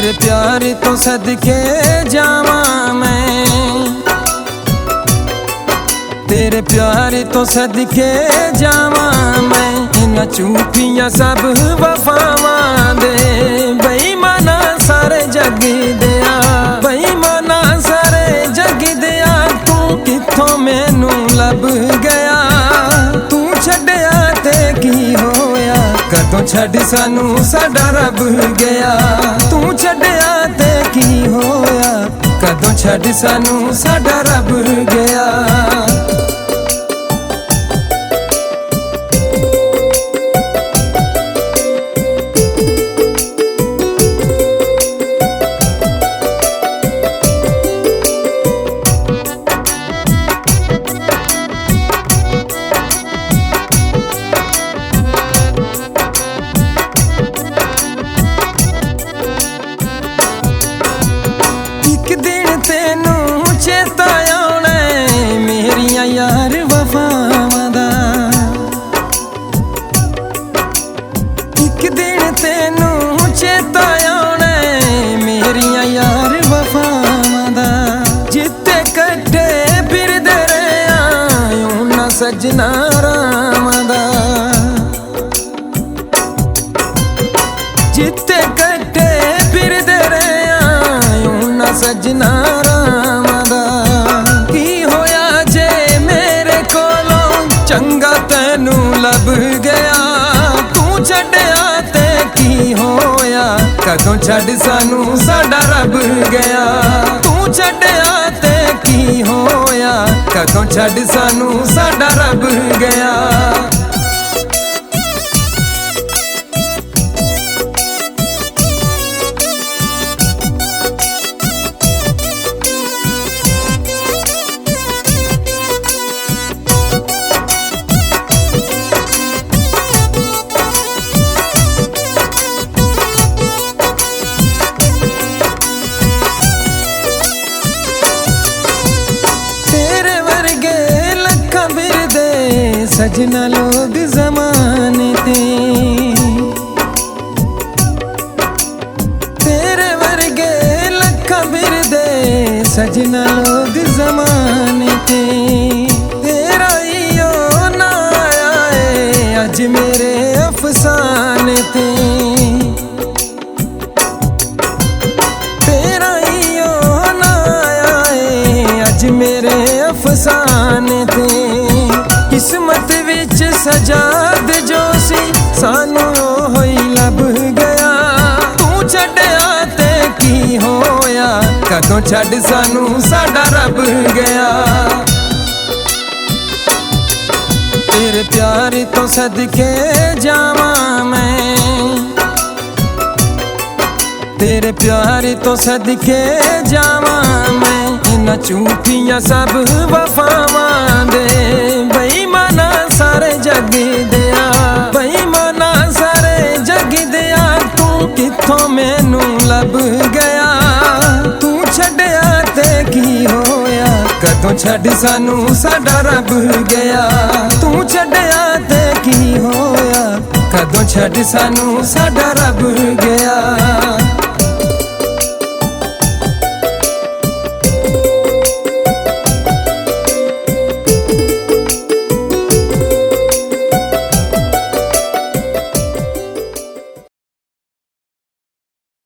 तेरे प्यार तो सदके जावा मैं, तेरे प्यार तो सदके जावा मैं। इन्हां झूठियां सब वफावां दे बेईमाना सारे जग दिया, बेईमाना सारे जग दिया। तू कित्थों मैनू लब गया, तू छड्डिया ते की होया। कदों छड्ड सानू साडा रब गया, तू छड्डिया ते की होया। कदों छड्ड सानू साडा रब गया। तेनू चेता आउणा मेरियां यार वफावां दा, इक दिन तेनू चेता आउणा मेरियां यार वफावां दा। जित्ते कट्ठे फिरदे रहिया उन्हां सजना रामां दा, जित्ते कट्ठे फिरदे रहिया उन्हां सजना रामां दा। की होया जे मेरे कोलों चंगा तैनू लब गया, तू छड्डिया ते की होया। कदों छड्ड सानू साडा रब गया, तू छड्डिया ते की होया। कदों छड्ड सानू साडा रब गया। सजना लोग ज़माने ते, तेरे वर्गे लखां फिरदे सजना लोग ज़माने ते। तेरा इयो ना आया है अज मेरे अफसाने ते, तेरा इयो ना आया है अज मेरे अफसाने ते। किस्मत विच सजाद जो सी सानू होई लब गया, तू छड्डिया ते की होया। कदों छड्ड सानू साडा रब गया। तेरे प्यार तो सदके जावा मैं, तेरे प्यार तो सदके जावा मैं। इन्हां झूठियां सब वफावां दे बेईमाना सारे जग दिया, बेईमाना सारे जग दिया। तू कित्थों मैनू लब गया, तू छड्डिया ते की होया। कदों छड्ड सानू साडा रब गया, तू छड्डिया ते की होया। कदों छड्ड सानू साडा रब गया।